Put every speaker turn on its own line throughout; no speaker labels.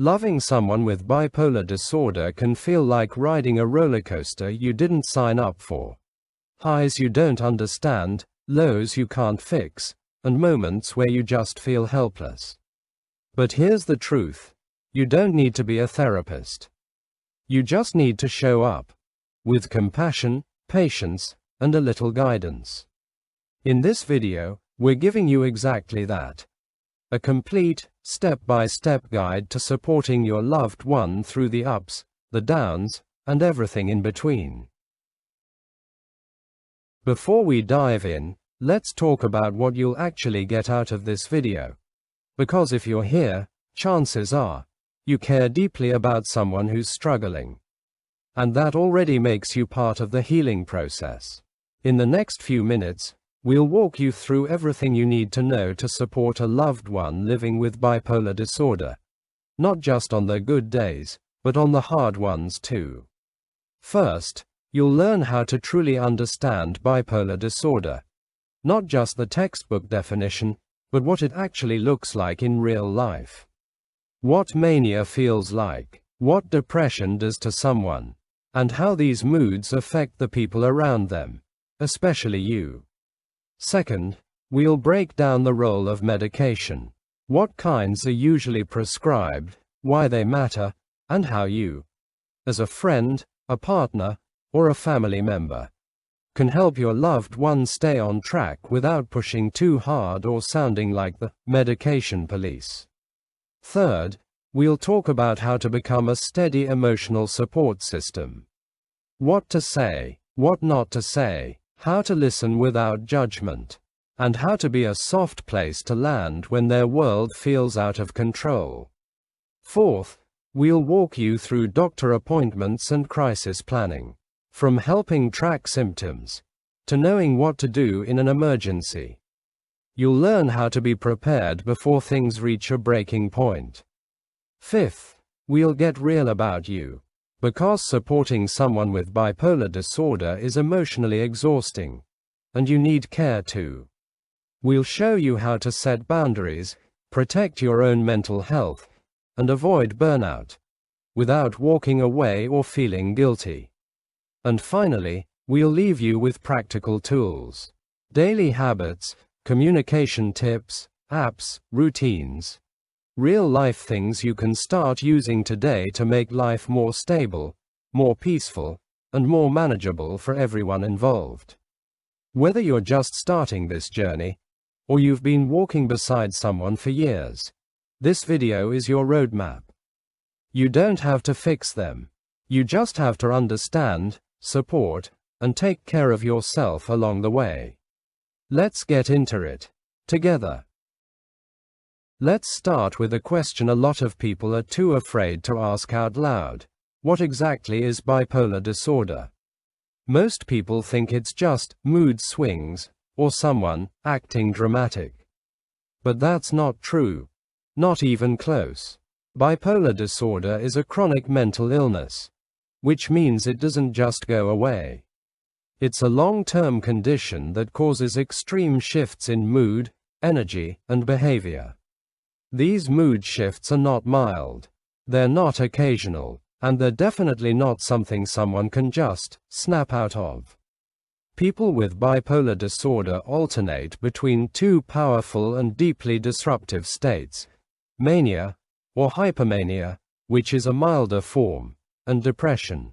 Loving someone with bipolar disorder can feel like riding a roller coaster you didn't sign up for. Highs you don't understand, lows you can't fix, and moments where you just feel helpless. But here's the truth. You don't need to be a therapist. You just need to show up. With compassion, patience, and a little guidance. In this video, we're giving you exactly that. A complete, step-by-step guide to supporting your loved one through the ups, the downs, and everything in between. Before we dive in, let's talk about what you'll actually get out of this video. Because if you're here, chances are, you care deeply about someone who's struggling. And that already makes you part of the healing process. In the next few minutes, we'll walk you through everything you need to know to support a loved one living with bipolar disorder. Not just on the good days, but on the hard ones too. First, you'll learn how to truly understand bipolar disorder. Not just the textbook definition, but what it actually looks like in real life. What mania feels like, what depression does to someone, and how these moods affect the people around them, especially you. Second, we'll break down the role of medication. What kinds are usually prescribed, why they matter, and how you, as a friend, a partner, or a family member, can help your loved one stay on track without pushing too hard or sounding like the medication police. Third, we'll talk about how to become a steady emotional support system. What to say, what not to say, how to listen without judgment, and how to be a soft place to land when their world feels out of control. Fourth, we'll walk you through doctor appointments and crisis planning. From helping track symptoms, to knowing what to do in an emergency. You'll learn how to be prepared before things reach a breaking point. Fifth, we'll get real about you. Because supporting someone with bipolar disorder is emotionally exhausting. And you need care too. We'll show you how to set boundaries, protect your own mental health, and avoid burnout, without walking away or feeling guilty. And finally, we'll leave you with practical tools. Daily habits, communication tips, apps, routines. Real-life things you can start using today to make life more stable, more peaceful, and more manageable for everyone involved. Whether you're just starting this journey, or you've been walking beside someone for years, this video is your roadmap. You don't have to fix them. You just have to understand, support, and take care of yourself along the way. Let's get into it, together. Let's start with a question a lot of people are too afraid to ask out loud. What exactly is bipolar disorder? Most people think it's just mood swings, or someone acting dramatic. But that's not true. Not even close. Bipolar disorder is a chronic mental illness, which means it doesn't just go away. It's a long-term condition that causes extreme shifts in mood, energy, and behavior. These mood shifts are not mild, they're not occasional, and they're definitely not something someone can just snap out of. People with bipolar disorder alternate between two powerful and deeply disruptive states: mania, or hypermania, which is a milder form, and depression.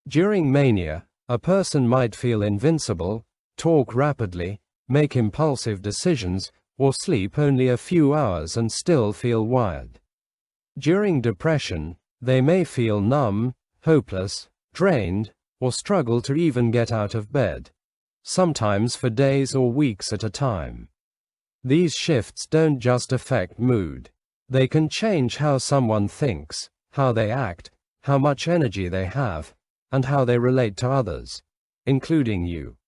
During mania, a person might feel invincible, talk rapidly, make impulsive decisions, or sleep only a few hours and still feel wired. During depression, they may feel numb, hopeless, drained, or struggle to even get out of bed, sometimes for days or weeks at a time. These shifts don't just affect mood. They can change how someone thinks, how they act, how much energy they have, and how they relate to others, including you.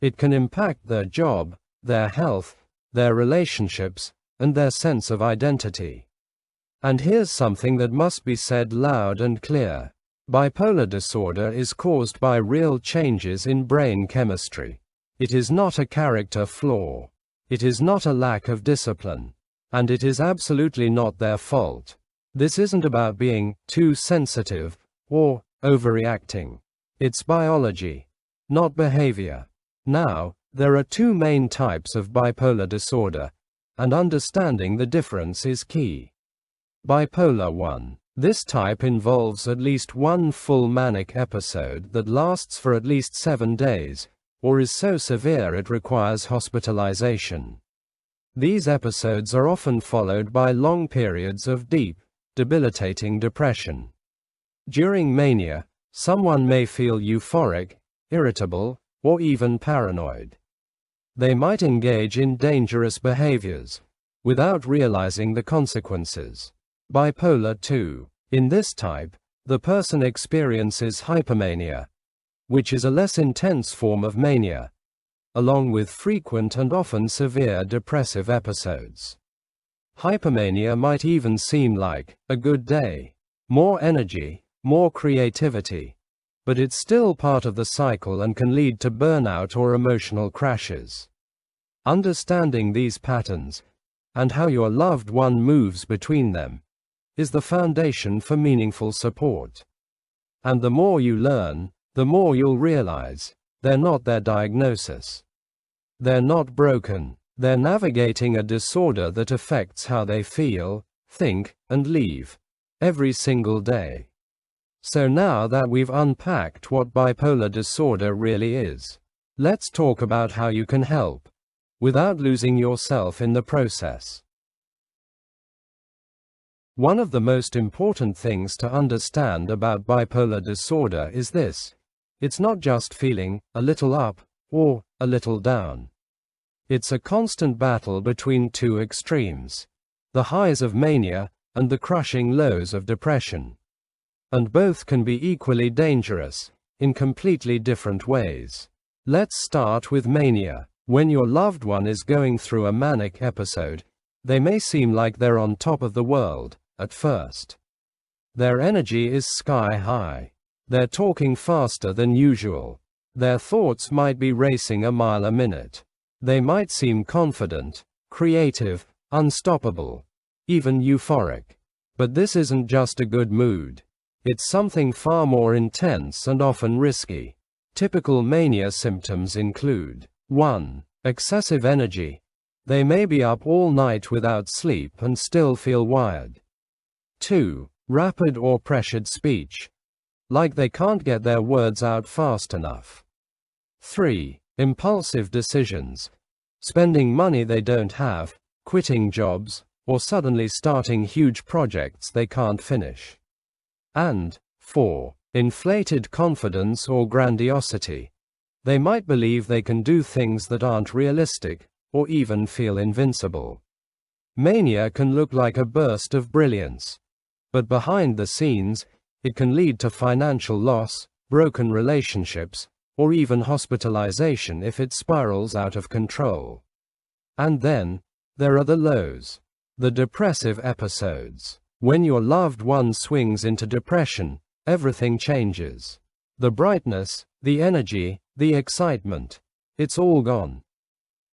It can impact their job, their health, their relationships, and their sense of identity. And here's something that must be said loud and clear. Bipolar disorder is caused by real changes in brain chemistry. It is not a character flaw. It is not a lack of discipline. And it is absolutely not their fault. This isn't about being too sensitive or overreacting. It's biology, not behavior. Now, there are two main types of bipolar disorder, and understanding the difference is key. Bipolar 1. This type involves at least one full manic episode that lasts for at least 7 days, or is so severe it requires hospitalization. These episodes are often followed by long periods of deep, debilitating depression. During mania, someone may feel euphoric, irritable, or even paranoid. They might engage in dangerous behaviors, without realizing the consequences. Bipolar 2. In this type, the person experiences hypomania, which is a less intense form of mania, along with frequent and often severe depressive episodes. Hypomania might even seem like a good day, more energy, more creativity, but it's still part of the cycle and can lead to burnout or emotional crashes. Understanding these patterns, and how your loved one moves between them, is the foundation for meaningful support. And the more you learn, the more you'll realize, they're not their diagnosis. They're not broken, they're navigating a disorder that affects how they feel, think, and live, every single day. So now that we've unpacked what bipolar disorder really is, let's talk about how you can help, without losing yourself in the process. One of the most important things to understand about bipolar disorder is this: it's not just feeling a little up or a little down. It's a constant battle between two extremes, the highs of mania and the crushing lows of depression. And both can be equally dangerous, in completely different ways. Let's start with mania. When your loved one is going through a manic episode, they may seem like they're on top of the world at first. Their energy is sky high. They're talking faster than usual. Their thoughts might be racing a mile a minute. They might seem confident, creative, unstoppable, even euphoric. But this isn't just a good mood. It's something far more intense and often risky. Typical mania symptoms include: 1. Excessive energy. They may be up all night without sleep and still feel wired. 2. Rapid or pressured speech. Like they can't get their words out fast enough. 3. Impulsive decisions. Spending money they don't have, quitting jobs, or suddenly starting huge projects they can't finish. And 4. Inflated confidence or grandiosity. They might believe they can do things that aren't realistic, or even feel invincible. Mania can look like a burst of brilliance, but behind the scenes, it can lead to financial loss, broken relationships, or even hospitalization if it spirals out of control. And then, there are the lows, the depressive episodes. When your loved one swings into depression, everything changes. The brightness, the energy, the excitement, it's all gone.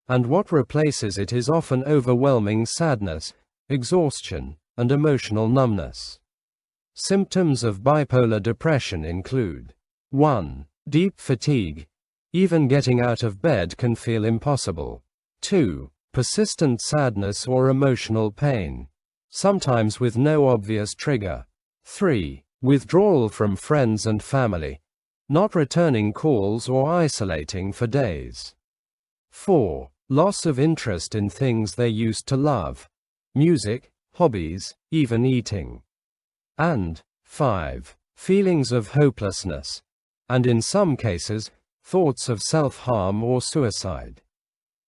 And what replaces it is often overwhelming sadness, exhaustion, and emotional numbness. Symptoms of bipolar depression include: 1. Deep fatigue. Even getting out of bed can feel impossible. 2. Persistent sadness or emotional pain, sometimes with no obvious trigger. 3. Withdrawal from friends and family, not returning calls or isolating for days. 4. Loss of interest in things they used to love, music, hobbies, even eating. And 5. Feelings of hopelessness, and in some cases, thoughts of self-harm or suicide.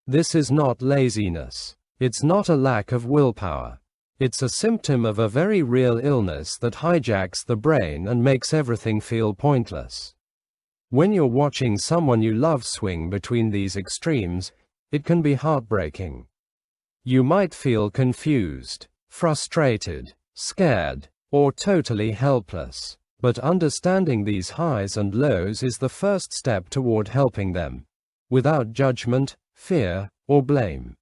This is not laziness. It's not a lack of willpower. It's a symptom of a very real illness that hijacks the brain and makes everything feel pointless. When you're watching someone you love swing between these extremes, it can be heartbreaking. You might feel confused, frustrated, scared, or totally helpless. But understanding these highs and lows is the first step toward helping them, without judgment, fear, or blame.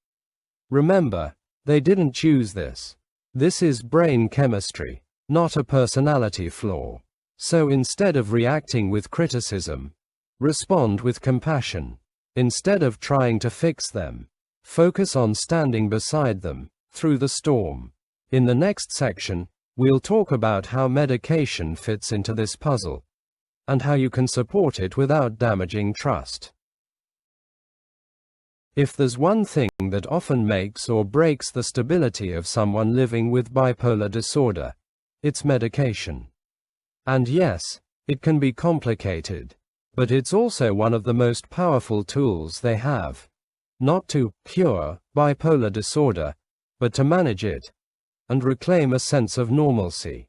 Remember, they didn't choose this. This is brain chemistry, not a personality flaw. So instead of reacting with criticism, respond with compassion. Instead of trying to fix them, focus on standing beside them through the storm. In the next section, we'll talk about how medication fits into this puzzle and how you can support it without damaging trust. If there's one thing that often makes or breaks the stability of someone living with bipolar disorder, it's medication. And yes, it can be complicated, but it's also one of the most powerful tools they have. Not to cure bipolar disorder, but to manage it and reclaim a sense of normalcy.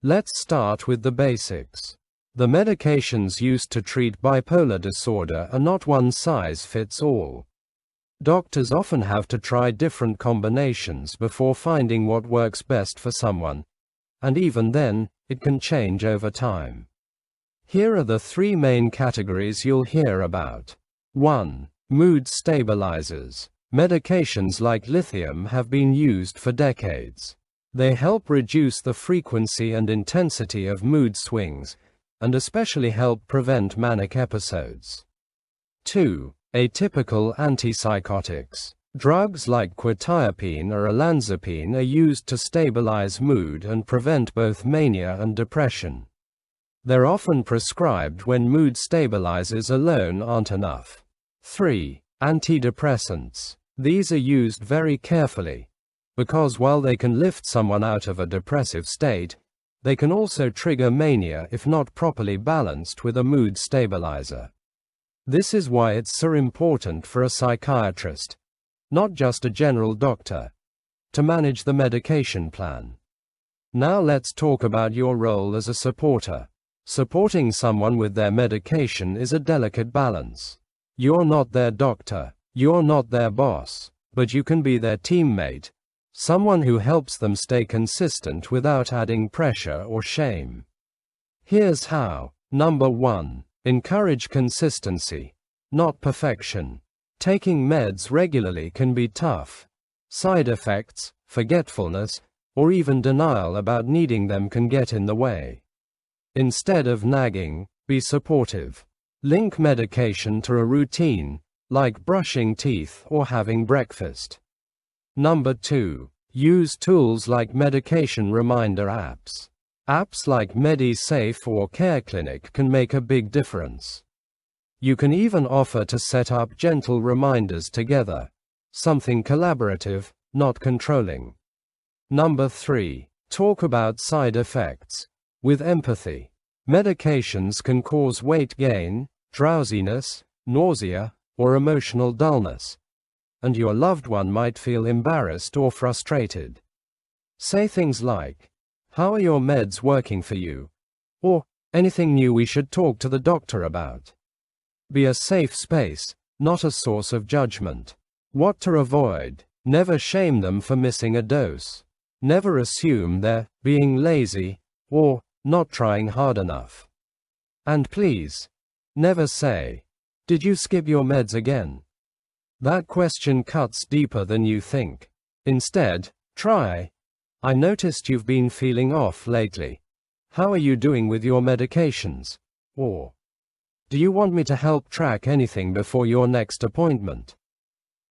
Let's start with the basics. The medications used to treat bipolar disorder are not one size fits all. Doctors often have to try different combinations before finding what works best for someone, and even then, it can change over time. Here are the three main categories you'll hear about. 1. Mood stabilizers. Medications like lithium have been used for decades. They help reduce the frequency and intensity of mood swings, and especially help prevent manic episodes. 2. Atypical antipsychotics. Drugs like quetiapine or olanzapine are used to stabilize mood and prevent both mania and depression. They're often prescribed when mood stabilizers alone aren't enough. 3. Antidepressants. These are used very carefully, because while they can lift someone out of a depressive state, they can also trigger mania if not properly balanced with a mood stabilizer. This is why it's so important for a psychiatrist, not just a general doctor, to manage the medication plan. Now let's talk about your role as a supporter. Supporting someone with their medication is a delicate balance. You're not their doctor, you're not their boss, but you can be their teammate, someone who helps them stay consistent without adding pressure or shame. Here's how. Number 1. Encourage consistency, not perfection. Taking meds regularly can be tough. Side effects, forgetfulness, or even denial about needing them can get in the way. Instead of nagging, be supportive. Link medication to a routine, like brushing teeth or having breakfast. Number 2. Use tools like medication reminder apps. Apps like MediSafe or CareClinic can make a big difference. You can even offer to set up gentle reminders together. Something collaborative, not controlling. Number 3. Talk about side effects. With empathy. Medications can cause weight gain, drowsiness, nausea, or emotional dullness, and your loved one might feel embarrassed or frustrated. Say things like, "How are your meds working for you?" or "Anything new we should talk to the doctor about?" Be a safe space, not a source of judgment. What to avoid. Never shame them for missing a dose. Never assume they're being lazy or not trying hard enough. And please, never say, "Did you skip your meds again?" That question cuts deeper than you think. Instead, try, "I noticed you've been feeling off lately. How are you doing with your medications?" Or, "Do you want me to help track anything before your next appointment?"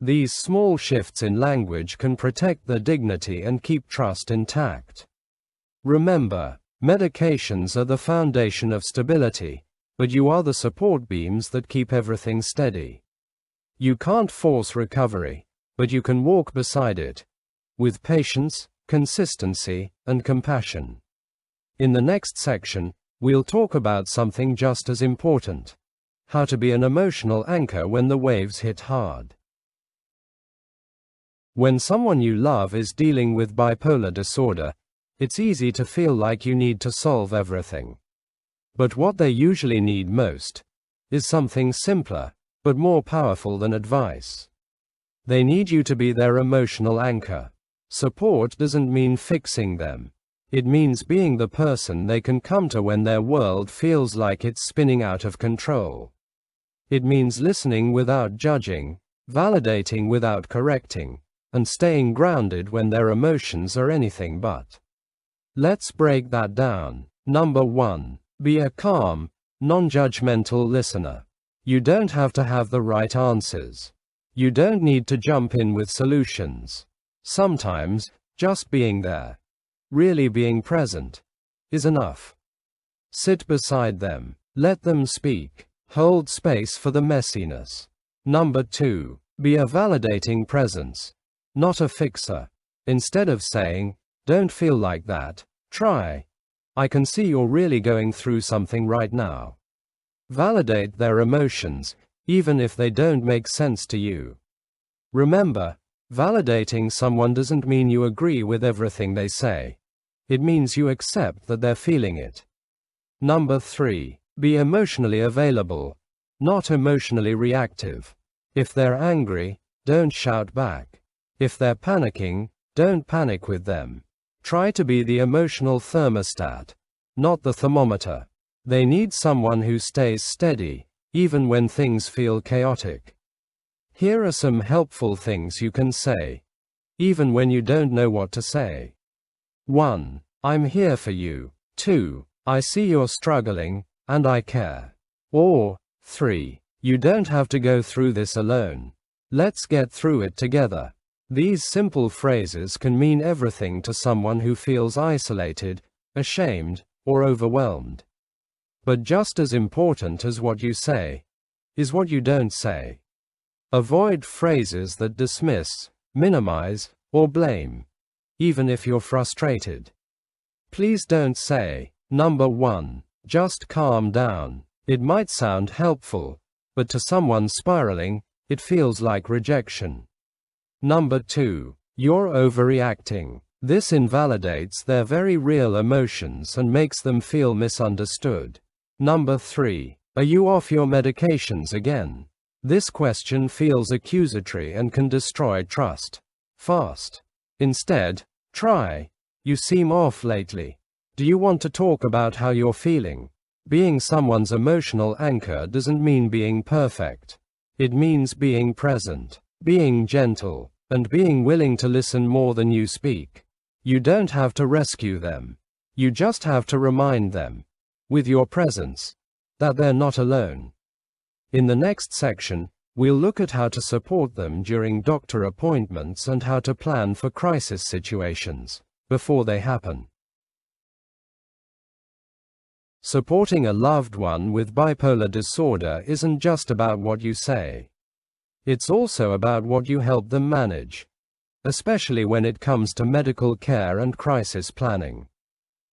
These small shifts in language can protect their dignity and keep trust intact. Remember, medications are the foundation of stability, but you are the support beams that keep everything steady. You can't force recovery, but you can walk beside it, with patience, consistency, and compassion. In the next section, we'll talk about something just as important: how to be an emotional anchor when the waves hit hard. When someone you love is dealing with bipolar disorder, it's easy to feel like you need to solve everything. But what they usually need most is something simpler, but more powerful than advice. They need you to be their emotional anchor. Support doesn't mean fixing them. It means being the person they can come to when their world feels like it's spinning out of control. It means listening without judging, validating without correcting, and staying grounded when their emotions are anything but. Let's break that down. Number 1. Be a calm, non-judgmental listener. You don't have to have the right answers. You don't need to jump in with solutions. Sometimes, just being there, really being present, is enough. Sit beside them. Let them speak. Hold space for the messiness. Number 2. Be a validating presence, not a fixer. Instead of saying, "Don't feel like that," try, "I can see you're really going through something right now." Validate their emotions, even if they don't make sense to you. Remember, validating someone doesn't mean you agree with everything they say. It means you accept that they're feeling it. Number 3. Be emotionally available, not emotionally reactive. If they're angry, don't shout back. If they're panicking, don't panic with them. Try to be the emotional thermostat, not the thermometer. They need someone who stays steady, even when things feel chaotic. Here are some helpful things you can say, even when you don't know what to say. 1. I'm here for you. 2. I see you're struggling, and I care. Or, 3. You don't have to go through this alone. Let's get through it together. These simple phrases can mean everything to someone who feels isolated, ashamed, or overwhelmed. But just as important as what you say, is what you don't say. Avoid phrases that dismiss, minimize, or blame, even if you're frustrated. Please don't say, "Number 1, just calm down." It might sound helpful, but to someone spiraling, it feels like rejection. Number 2, you're overreacting. This invalidates their very real emotions and makes them feel misunderstood. Number 3, are you off your medications again? This question feels accusatory and can destroy trust fast. Instead, try, "You seem off lately. Do you want to talk about how you're feeling?" Being someone's emotional anchor doesn't mean being perfect. It means being present, being gentle, and being willing to listen more than you speak. You don't have to rescue them. You just have to remind them, with your presence, that they're not alone. In the next section, we'll look at how to support them during doctor appointments and how to plan for crisis situations before they happen. Supporting a loved one with bipolar disorder isn't just about what you say. It's also about what you help them manage, especially when it comes to medical care and crisis planning.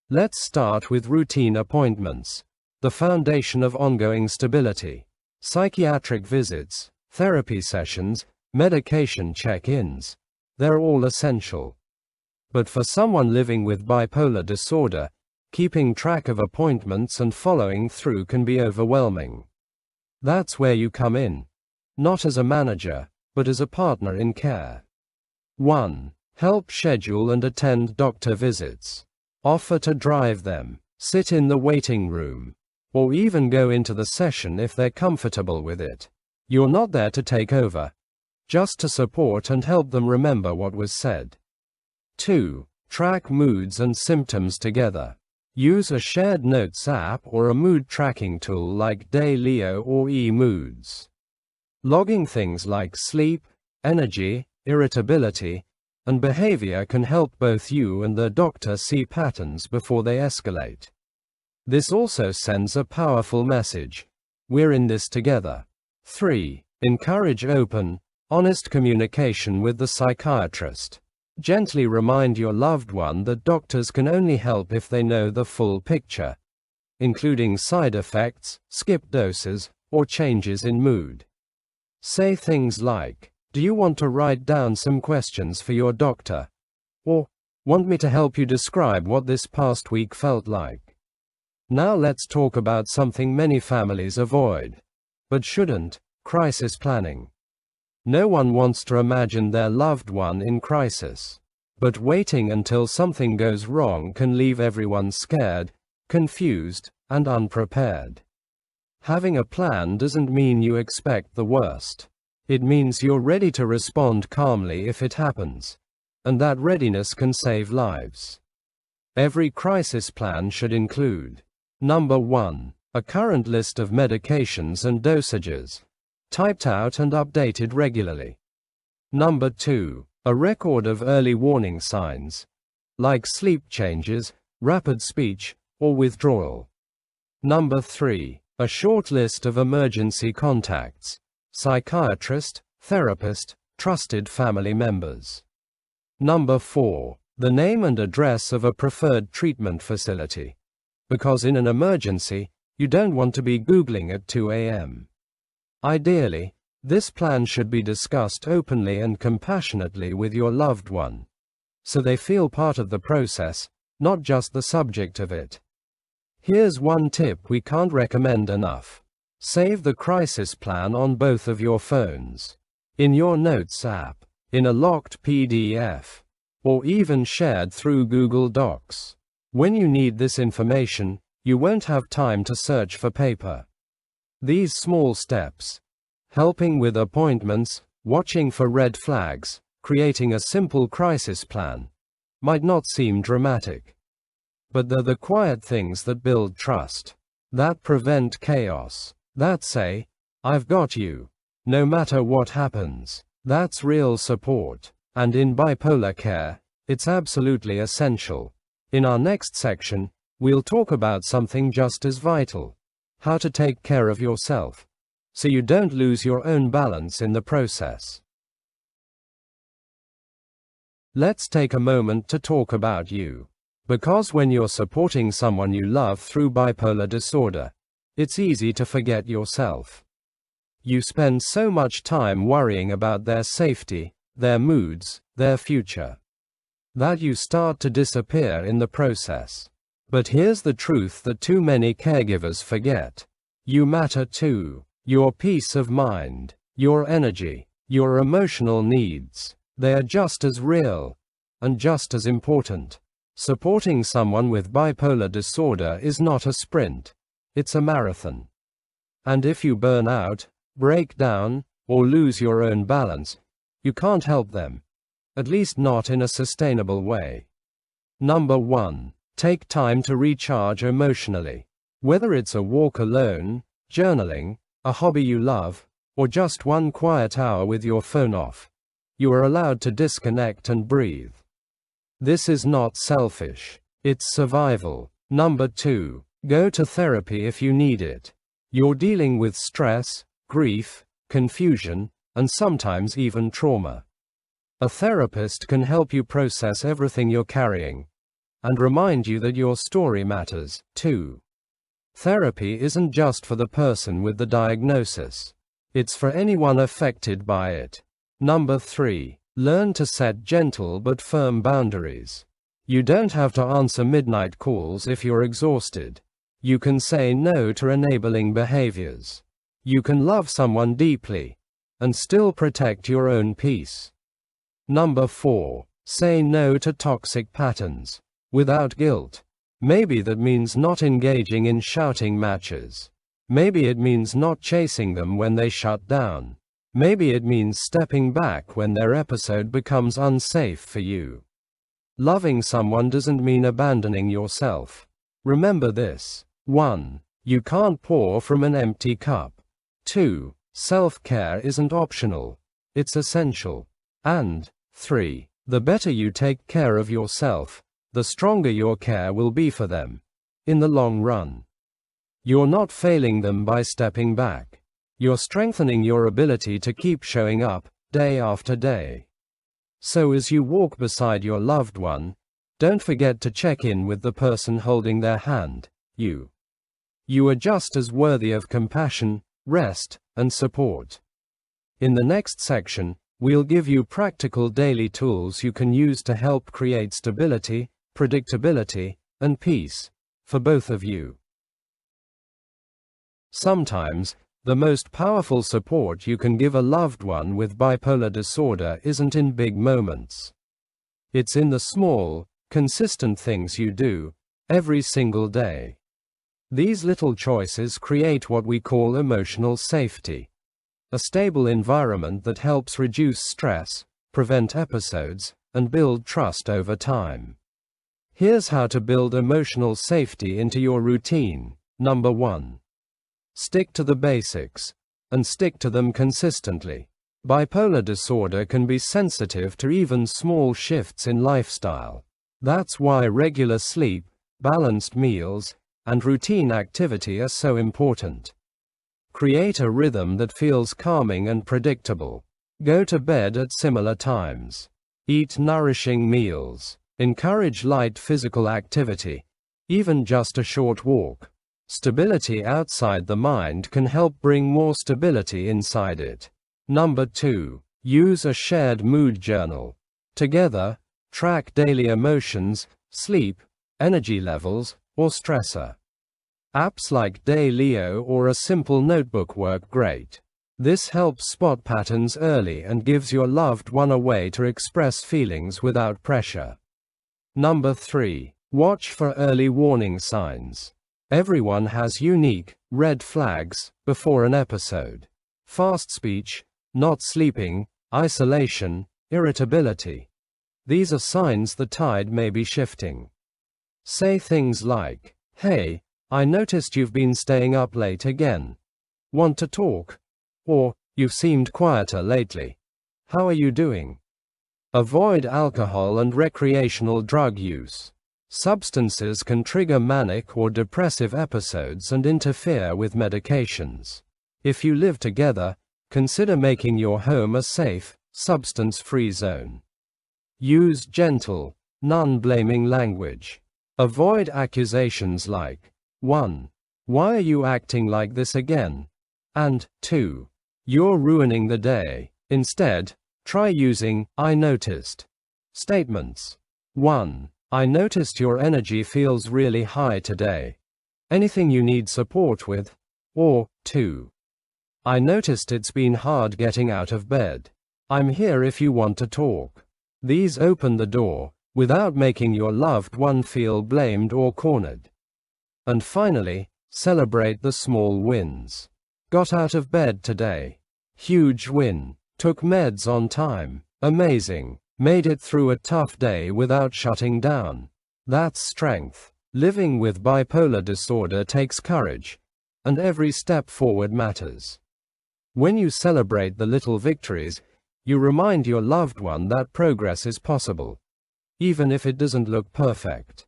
Let's start with routine appointments, the foundation of ongoing stability. Psychiatric visits, therapy sessions, medication check-ins, they're all essential. But for someone living with bipolar disorder, keeping track of appointments and following through can be overwhelming. That's where you come in, not as a manager, but as a partner in care. 1. Help schedule and attend doctor visits. Offer to drive them, sit in the waiting room, or even go into the session if they're comfortable with it. You're not there to take over, just to support and help them remember what was said. 2. Track moods and symptoms together. Use a shared notes app or a mood tracking tool like Daylio or eMoods. Logging things like sleep, energy, irritability, and behavior can help both you and the doctor see patterns before they escalate. This also sends a powerful message: we're in this together. 3. Encourage open, honest communication with the psychiatrist. Gently remind your loved one that doctors can only help if they know the full picture, including side effects, skipped doses, or changes in mood. Say things like, "Do you want to write down some questions for your doctor?" Or, "Want me to help you describe what this past week felt like?" Now let's talk about something many families avoid, but shouldn't: crisis planning. No one wants to imagine their loved one in crisis. But waiting until something goes wrong can leave everyone scared, confused, and unprepared. Having a plan doesn't mean you expect the worst. It means you're ready to respond calmly if it happens. And that readiness can save lives. Every crisis plan should include: Number 1. A current list of medications and dosages, typed out and updated regularly. Number 2. A record of early warning signs, like sleep changes, rapid speech, or withdrawal. Number 3. A short list of emergency contacts, psychiatrist, therapist, trusted family members. Number 4. The name and address of a preferred treatment facility. Because in an emergency, you don't want to be Googling at 2 a.m. Ideally, this plan should be discussed openly and compassionately with your loved one, so they feel part of the process, not just the subject of it. Here's one tip we can't recommend enough. Save the crisis plan on both of your phones, in your Notes app, in a locked PDF, or even shared through Google Docs. When you need this information, you won't have time to search for paper. These small steps, helping with appointments, watching for red flags, creating a simple crisis plan, might not seem dramatic. But they're the quiet things that build trust, that prevent chaos, that say, "I've got you, no matter what happens." That's real support. And in bipolar care, it's absolutely essential. In our next section, we'll talk about something just as vital: how to take care of yourself, so you don't lose your own balance in the process. Let's take a moment to talk about you. Because when you're supporting someone you love through bipolar disorder, it's easy to forget yourself. You spend so much time worrying about their safety, their moods, their future, that you start to disappear in the process. But here's the truth that too many caregivers forget. You matter too. Your peace of mind, your energy, your emotional needs, they are just as real, and just as important. Supporting someone with bipolar disorder is not a sprint, it's a marathon. And if you burn out, break down, or lose your own balance, you can't help them. At least not in a sustainable way. Number 1. Take time to recharge emotionally. Whether it's a walk alone, journaling, a hobby you love, or just one quiet hour with your phone off, you are allowed to disconnect and breathe. This is not selfish. It's survival. Number 2. Go to therapy if you need it. You're dealing with stress, grief, confusion, and sometimes even trauma. A therapist can help you process everything you're carrying, and remind you that your story matters, too. Therapy isn't just for the person with the diagnosis. It's for anyone affected by it. Number 3. Learn to set gentle but firm boundaries. You don't have to answer midnight calls if you're exhausted. You can say no to enabling behaviors. You can love someone deeply, and still protect your own peace. Number 4. Say no to toxic patterns, without guilt. Maybe that means not engaging in shouting matches. Maybe it means not chasing them when they shut down. Maybe it means stepping back when their episode becomes unsafe for you. Loving someone doesn't mean abandoning yourself. Remember this. 1. You can't pour from an empty cup. 2. Self-care isn't optional. It's essential. And 3. The better you take care of yourself, the stronger your care will be for them, in the long run. You're not failing them by stepping back. You're strengthening your ability to keep showing up, day after day. So as you walk beside your loved one, don't forget to check in with the person holding their hand, you. You are just as worthy of compassion, rest, and support. In the next section, we'll give you practical daily tools you can use to help create stability, predictability, and peace, for both of you. Sometimes, the most powerful support you can give a loved one with bipolar disorder isn't in big moments. It's in the small, consistent things you do, every single day. These little choices create what we call emotional safety. a stable environment that helps reduce stress, prevent episodes, and build trust over time. Here's how to build emotional safety into your routine. Number 1. Stick to the basics, and stick to them consistently. Bipolar disorder can be sensitive to even small shifts in lifestyle. That's why regular sleep, balanced meals, and routine activity are so important. Create a rhythm that feels calming and predictable. Go to bed at similar times. Eat nourishing meals. Encourage light physical activity, even just a short walk. Stability outside the mind can help bring more stability inside it. Number 2. Use a shared mood journal. Together, track daily emotions, sleep, energy levels, or stressor. Apps like Daylio or a simple notebook work great. This helps spot patterns early and gives your loved one a way to express feelings without pressure. Number 3. Watch for early warning signs. Everyone has unique, red flags, before an episode. Fast speech, not sleeping, isolation, irritability. These are signs the tide may be shifting. Say things like, "Hey, I noticed you've been staying up late again. Want to talk?" Or, "You've seemed quieter lately. How are you doing?" Avoid alcohol and recreational drug use. Substances can trigger manic or depressive episodes and interfere with medications. If you live together, consider making your home a safe, substance-free zone. Use gentle, non-blaming language. Avoid accusations like, 1. Why are you acting like this again? And 2. You're ruining the day. Instead, try using, "I noticed" statements. 1. I noticed your energy feels really high today. Anything you need support with? Or, 2. I noticed it's been hard getting out of bed. I'm here if you want to talk. These open the door, without making your loved one feel blamed or cornered. And finally, celebrate the small wins. Got out of bed today. Huge win. Took meds on time. Amazing. Made it through a tough day without shutting down. That's strength. Living with bipolar disorder takes courage, and every step forward matters. When you celebrate the little victories, you remind your loved one that progress is possible, even if it doesn't look perfect.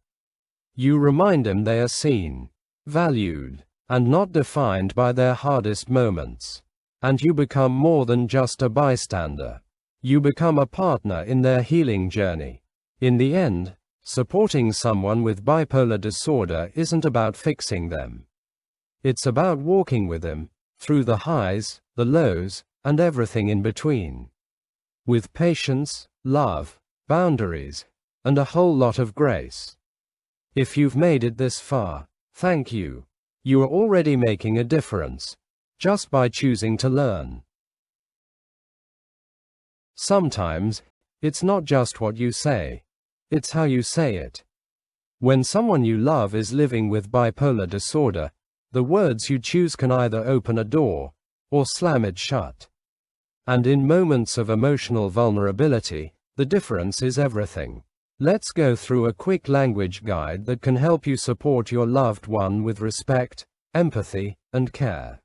You remind them they are seen, valued, and not defined by their hardest moments. And you become more than just a bystander. You become a partner in their healing journey. In the end, supporting someone with bipolar disorder isn't about fixing them. It's about walking with them, through the highs, the lows, and everything in between. With patience, love, boundaries, and a whole lot of grace. If you've made it this far, thank you. You are already making a difference, just by choosing to learn. Sometimes, it's not just what you say, it's how you say it. When someone you love is living with bipolar disorder, the words you choose can either open a door, or slam it shut. And in moments of emotional vulnerability, the difference is everything. Let's go through a quick language guide that can help you support your loved one with respect, empathy, and care.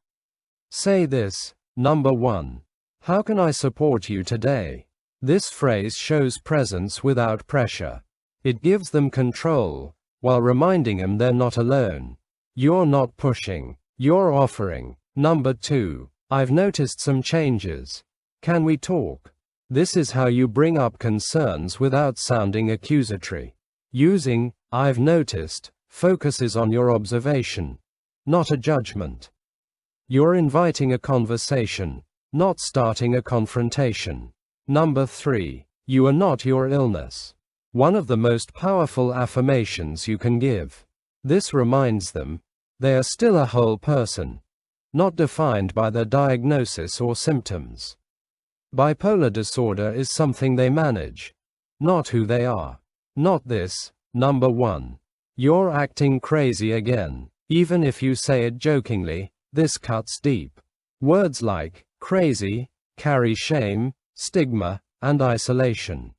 Say this. Number 1. How can I support you today? This phrase shows presence without pressure. It gives them control, while reminding them they're not alone. You're not pushing, you're offering. Number 2. I've noticed some changes. Can we talk? This is how you bring up concerns without sounding accusatory. Using, I've noticed, focuses on your observation, not a judgment. You're inviting a conversation, not starting a confrontation. Number 3. You are not your illness. One of the most powerful affirmations you can give. This reminds them, they are still a whole person, not defined by their diagnosis or symptoms. Bipolar disorder is something they manage, not who they are. Not this. Number 1. You're acting crazy again. Even if you say it jokingly, this cuts deep. Words like, crazy, carry shame, stigma, and isolation.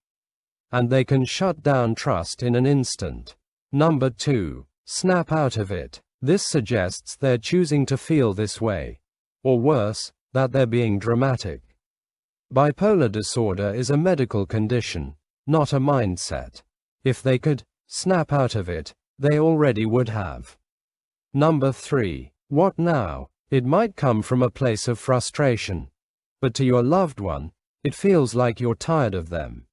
And they can shut down trust in an instant. Number 2. Snap out of it. This suggests they're choosing to feel this way. Or worse, that they're being dramatic. Bipolar disorder is a medical condition, not a mindset. If they could snap out of it, they already would have. Number 3. What now? It might come from a place of frustration. But to your loved one, it feels like you're tired of them.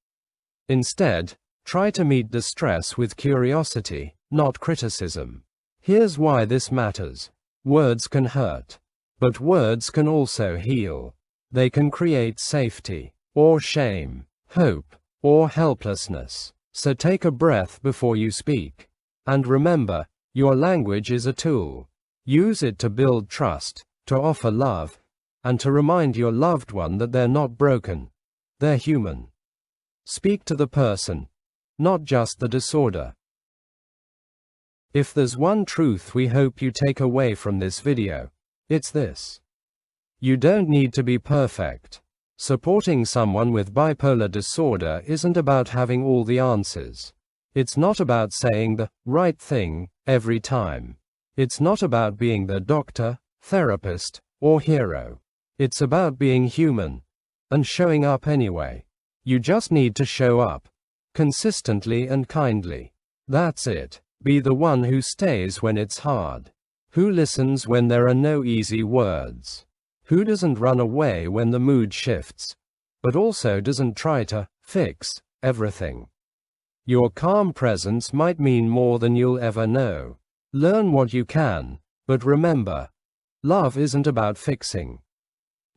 Instead, try to meet distress with curiosity, not criticism. Here's why this matters. Words can hurt. But words can also heal. They can create safety, or shame, hope, or helplessness. So take a breath before you speak. And remember, your language is a tool. Use it to build trust, to offer love, and to remind your loved one that they're not broken. They're human. Speak to the person, not just the disorder. If there's one truth we hope you take away from this video, it's this. You don't need to be perfect. Supporting someone with bipolar disorder isn't about having all the answers. It's not about saying the right thing every time. It's not about being the doctor, therapist, or hero. It's about being human and showing up anyway. You just need to show up consistently and kindly. That's it. Be the one who stays when it's hard, who listens when there are no easy words, who doesn't run away when the mood shifts, but also doesn't try to fix everything. Your calm presence might mean more than you'll ever know. Learn what you can, but remember, love isn't about fixing.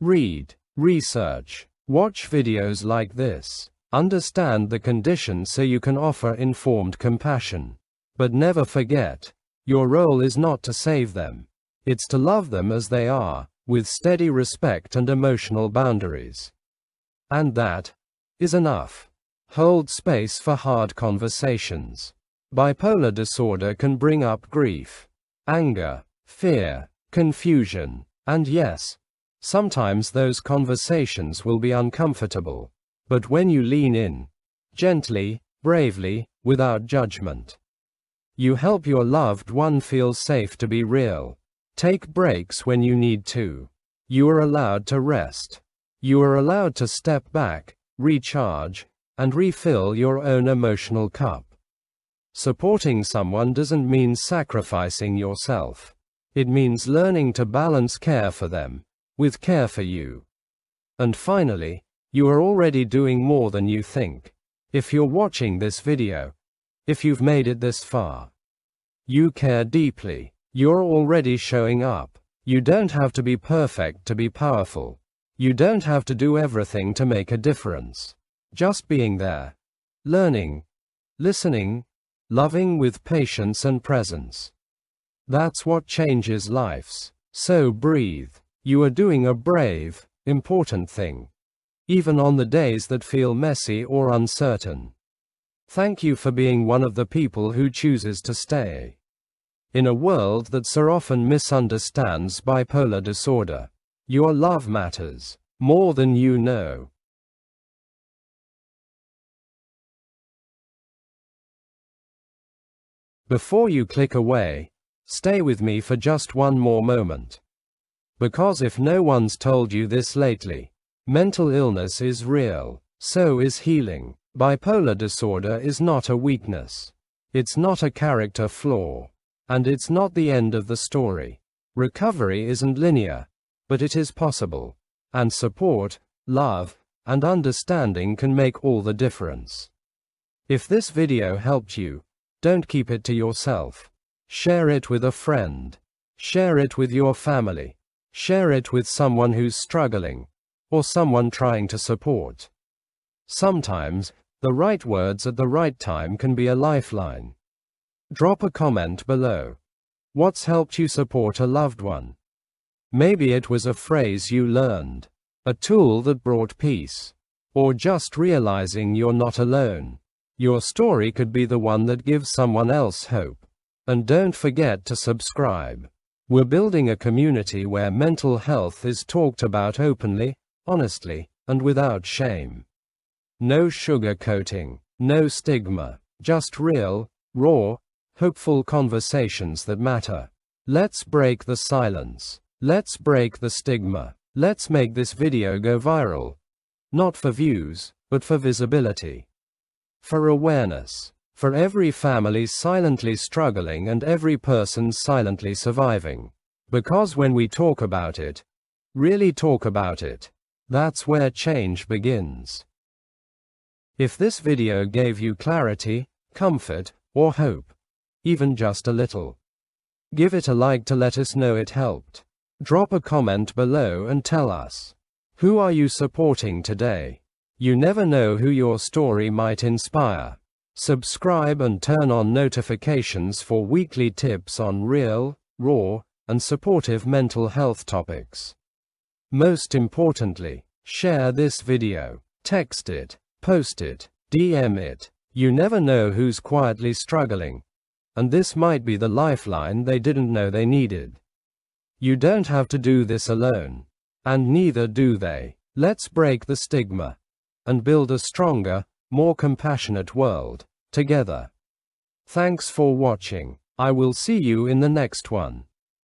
Read, research, watch videos like this. Understand the condition so you can offer informed compassion. But never forget, your role is not to save them. It's to love them as they are, with steady respect and emotional boundaries. And that is enough. Hold space for hard conversations. Bipolar disorder can bring up grief, anger, fear, confusion, and yes, sometimes those conversations will be uncomfortable. But when you lean in, gently, bravely, without judgment, you help your loved one feel safe to be real. Take breaks when you need to. You are allowed to rest. You are allowed to step back, recharge, and refill your own emotional cup. Supporting someone doesn't mean sacrificing yourself. It means learning to balance care for them with care for you. And finally, you are already doing more than you think. If you're watching this video, if you've made it this far, you care deeply. You're already showing up. You don't have to be perfect to be powerful. You don't have to do everything to make a difference. Just being there, learning, listening, loving with patience and presence. That's what changes lives. So breathe. You are doing a brave, important thing, even on the days that feel messy or uncertain. Thank you for being one of the people who chooses to stay. In a world that so often misunderstands bipolar disorder, your love matters more than you know. Before you click away, stay with me for just one more moment. Because if no one's told you this lately, mental illness is real, so is healing. Bipolar disorder is not a weakness. It's not a character flaw. And it's not the end of the story. Recovery isn't linear, but it is possible. And support, love, and understanding can make all the difference. If this video helped you, don't keep it to yourself. Share it with a friend. Share it with your family. Share it with someone who's struggling, or someone trying to support. Sometimes, the right words at the right time can be a lifeline. Drop a comment below. What's helped you support a loved one? Maybe it was a phrase you learned, a tool that brought peace, or just realizing you're not alone. Your story could be the one that gives someone else hope. And don't forget to subscribe. We're building a community where mental health is talked about openly, honestly, and without shame. No sugarcoating, no stigma, just real, raw, hopeful conversations that matter. Let's break the silence. Let's break the stigma. Let's make this video go viral. Not for views, but for visibility. For awareness. For every family silently struggling and every person silently surviving. Because when we talk about it, really talk about it, that's where change begins. If this video gave you clarity, comfort, or hope, even just a little, give it a like to let us know it helped. Drop a comment below and tell us, who are you supporting today? You never know who your story might inspire. Subscribe and turn on notifications for weekly tips on real, raw, and supportive mental health topics. Most importantly, share this video, text it, post it, DM it. You never know who's quietly struggling, and this might be the lifeline they didn't know they needed. You don't have to do this alone, and neither do they. Let's break the stigma and build a stronger, more compassionate world together. Thanks for watching. I will see you in the next one.